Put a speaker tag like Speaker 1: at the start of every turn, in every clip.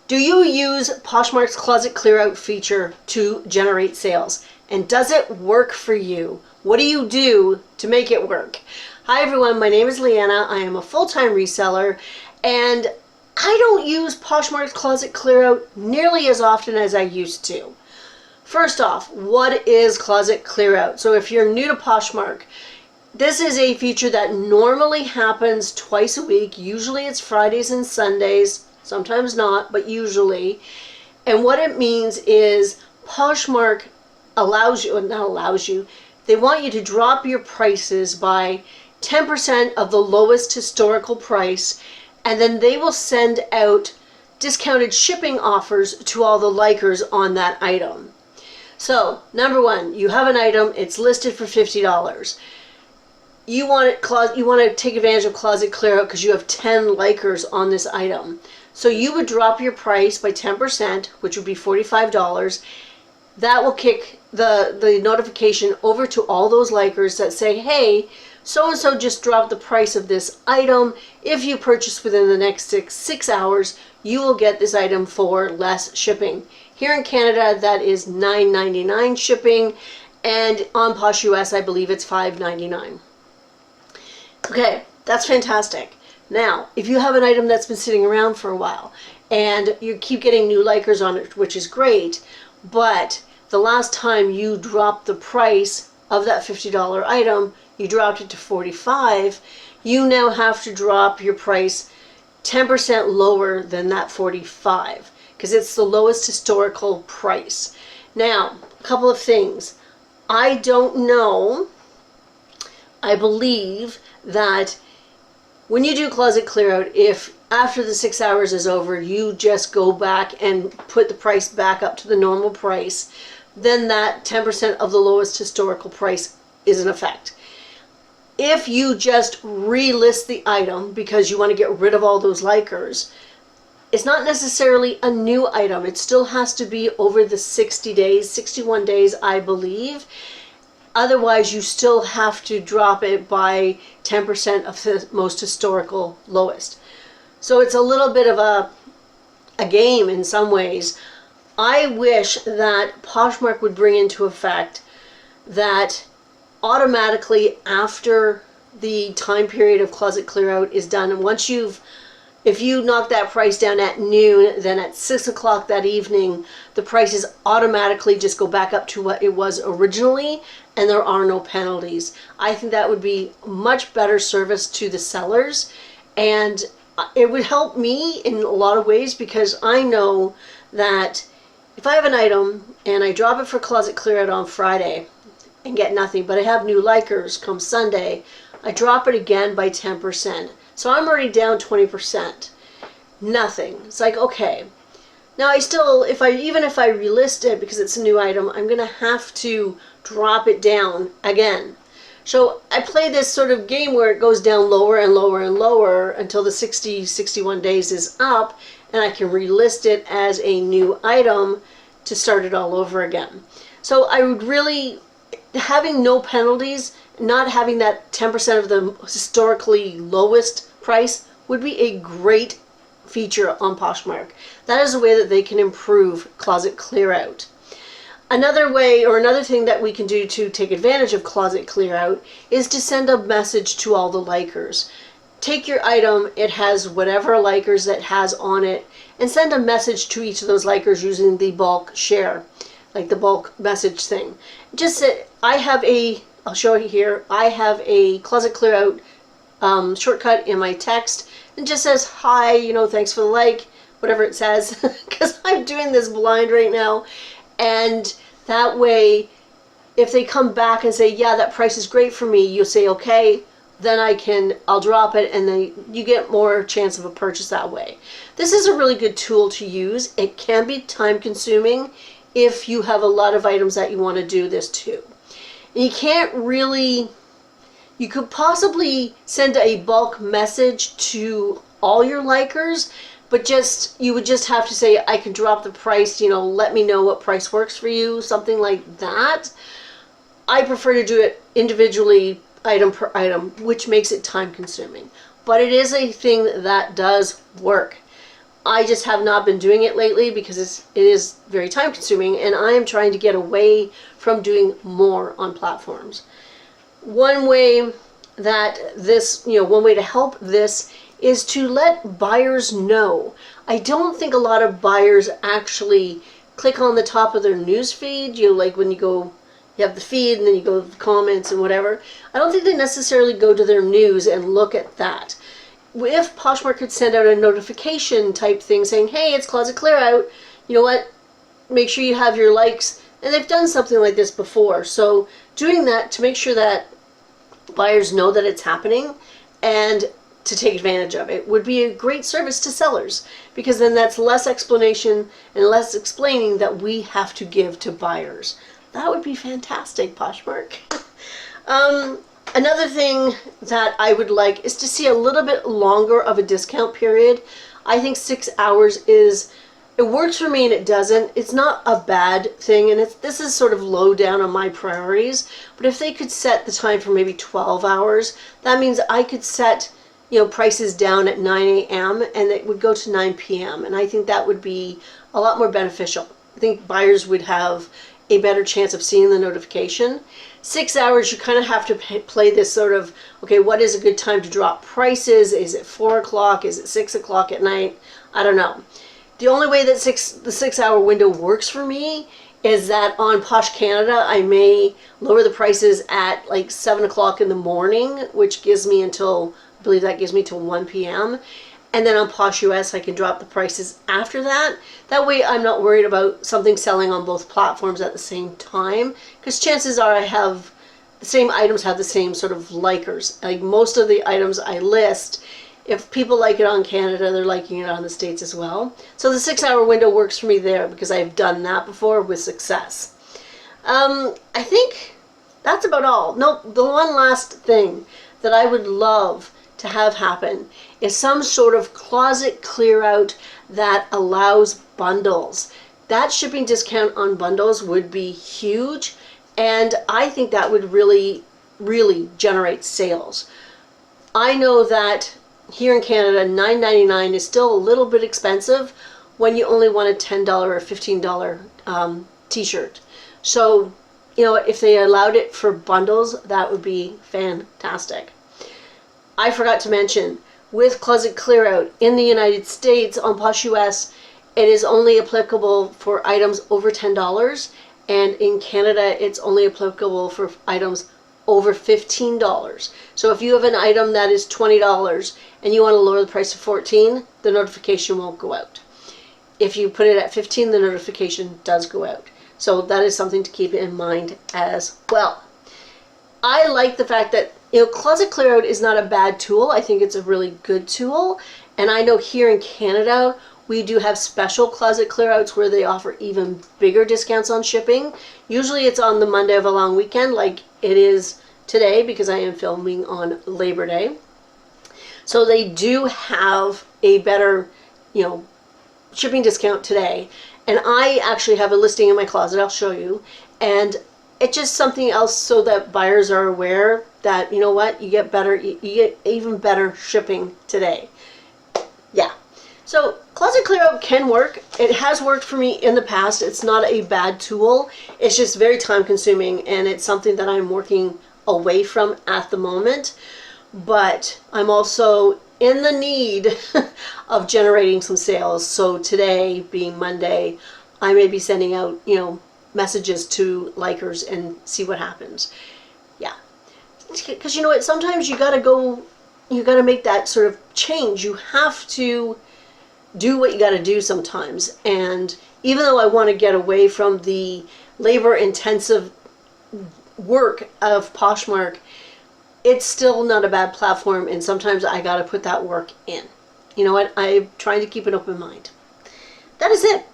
Speaker 1: Do you use Poshmark's closet clear out feature to generate sales? And does it work for you? What do you do to make it work? Hi everyone, my name is Leanna. I am a full-time reseller and I don't use Poshmark's closet clear out nearly as often as I used to. First off, what is closet clear out? So if you're new to Poshmark, this is a feature that normally happens twice a week. Usually it's Fridays and Sundays. Sometimes not, but usually. And what it means is Poshmark they want you to drop your prices by 10% of the lowest historical price, and then they will send out discounted shipping offers to all the likers on that item. So, number one, you have an item, it's listed for $50. You want to take advantage of closet clear out because you have 10 likers on this item. So you would drop your price by 10%, which would be $45. That will kick the notification over to all those likers that say, hey, so-and-so just dropped the price of this item. If you purchase within the next six hours, you will get this item for less shipping. Here in Canada, that is $9.99 shipping, and on Posh US, I believe it's $5.99. Okay, that's fantastic. Now, if you have an item that's been sitting around for a while and you keep getting new likers on it, which is great, but the last time you dropped the price of that $50 item, you dropped it to $45, you now have to drop your price 10% lower than that $45 because it's the lowest historical price. Now, a couple of things. I don't know. I believe that when you do closet clear out, if after the 6 hours is over, you just go back and put the price back up to the normal price, then that 10% of the lowest historical price is in effect. If you just relist the item because you want to get rid of all those likers, it's not necessarily a new item. It still has to be over the 60 days, 61 days, I believe. Otherwise, you still have to drop it by 10% of the most historical lowest. So it's a little bit of a game in some ways. I wish that Poshmark would bring into effect that automatically after the time period of closet clear out is done, and if you knock that price down at noon, then at 6 o'clock that evening, the prices automatically just go back up to what it was originally, and there are no penalties. I think that would be much better service to the sellers, and it would help me in a lot of ways because I know that if I have an item and I drop it for closet clear out on Friday and get nothing, but I have new likers come Sunday, I drop it again by 10%. So I'm already down 20%. Nothing. It's like, okay. Now even if I relist it because it's a new item, I'm going to have to drop it down again. So I play this sort of game where it goes down lower and lower and lower until the 61 days is up, and I can relist it as a new item to start it all over again. So I would really, having no penalties, not having that 10% of the historically lowest price would be a great feature on Poshmark. That is a way that they can improve closet clear out. Another way, or another thing that we can do to take advantage of closet clear out, is to send a message to all the likers. Take your item, it has whatever likers it has on it, and send a message to each of those likers using the bulk share, like the bulk message thing. Just say, I'll show you here, I have a closet clear out shortcut in my text. It just says, hi, thanks for the like, whatever it says, because I'm doing this blind right now. And that way, if they come back and say, yeah, that price is great for me, you'll say, okay, then I'll drop it, and then you get more chance of a purchase that way. This is a really good tool to use. It can be time consuming if you have a lot of items that you want to do this to. You could possibly send a bulk message to all your likers, but you would just have to say, I can drop the price, let me know what price works for you, something like that. I prefer to do it individually, item per item, which makes it time consuming. But it is a thing that does work. I just have not been doing it lately because it is very time consuming, and I am trying to get away from doing more on platforms. One way that this, one way to help this is to let buyers know. I don't think a lot of buyers actually click on the top of their news feed, like when you have the feed and then you go to the comments and whatever. I don't think they necessarily go to their news and look at that. If Poshmark could send out a notification type thing saying, hey, it's closet clear out, you know what, make sure you have your likes. And they've done something like this before. So doing that to make sure that buyers know that it's happening and to take advantage of it would be a great service to sellers, because then that's less explanation and less explaining that we have to give to buyers. That would be fantastic, Poshmark. Another thing that I would like is to see a little bit longer of a discount period. I think 6 hours it works for me and it doesn't. It's not a bad thing, and this is sort of low down on my priorities. But if they could set the time for maybe 12 hours, that means I could set prices down at 9 a.m. and it would go to 9 p.m. And I think that would be a lot more beneficial. I think buyers would have a better chance of seeing the notification. 6 hours, you kind of have to play this sort of, okay, what is a good time to drop prices? Is it 4 o'clock? Is it 6 o'clock at night? I don't know. The only way that the 6 hour window works for me is that on Posh Canada, I may lower the prices at like 7 o'clock in the morning, which gives me until, I believe that gives me till 1 p.m. And then on Posh US, I can drop the prices after that. That way I'm not worried about something selling on both platforms at the same time, because chances are the same items have the same sort of likers. Like most of the items I list, if people like it on Canada, they're liking it on the States as well. So the 6 hour window works for me there because I've done that before with success. I think that's about all. No, the one last thing that I would love to have happen is some sort of closet clear out that allows bundles. That shipping discount on bundles would be huge, and I think that would really, really generate sales. I know that here in Canada, $9.99 is still a little bit expensive when you only want a $10 or $15 t-shirt. So, if they allowed it for bundles, that would be fantastic. I forgot to mention, with Closet Clearout in the United States on Posh US, it is only applicable for items over $10, and in Canada, it's only applicable for items over $15. So if you have an item that is $20 and you want to lower the price to $14, the notification won't go out. If you put it at $15, the notification does go out. So that is something to keep in mind as well. I like the fact that Closet Clearout is not a bad tool. I think it's a really good tool. And I know here in Canada, we do have special closet clearouts where they offer even bigger discounts on shipping. Usually it's on the Monday of a long weekend, like it is today, because I am filming on Labor Day. So they do have a better, shipping discount today. And I actually have a listing in my closet, I'll show you. And it's just something else so that buyers are aware that, you get even better shipping today. Yeah. So Closet Clearout can work. It has worked for me in the past. It's not a bad tool. It's just very time consuming, and it's something that I'm working away from at the moment. But I'm also in the need of generating some sales. So today, being Monday, I may be sending out, messages to likers and see what happens. Yeah. Because sometimes you gotta make that sort of change. You have to do what you got to do sometimes. And even though I want to get away from the labor intensive work of Poshmark, it's still not a bad platform, and sometimes I got to put that work in. You know what? I'm trying to keep an open mind. That is it.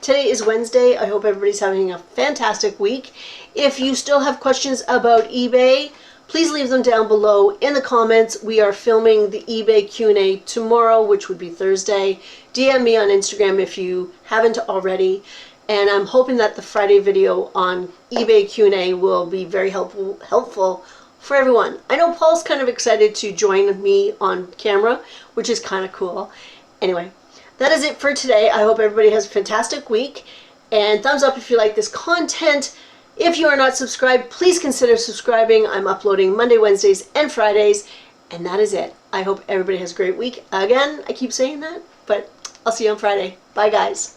Speaker 1: Today is Wednesday. I hope everybody's having a fantastic week. If you still have questions about eBay, please leave them down below in the comments. We are filming the eBay Q&A tomorrow, which would be Thursday. DM me on Instagram if you haven't already. And I'm hoping that the Friday video on eBay Q&A will be very helpful for everyone. I know Paul's kind of excited to join me on camera, which is kind of cool. Anyway, that is it for today. I hope everybody has a fantastic week. And thumbs up if you like this content. If you are not subscribed, please consider subscribing. I'm uploading Monday, Wednesdays, and Fridays. And that is it. I hope everybody has a great week. Again, I keep saying that, but I'll see you on Friday. Bye, guys.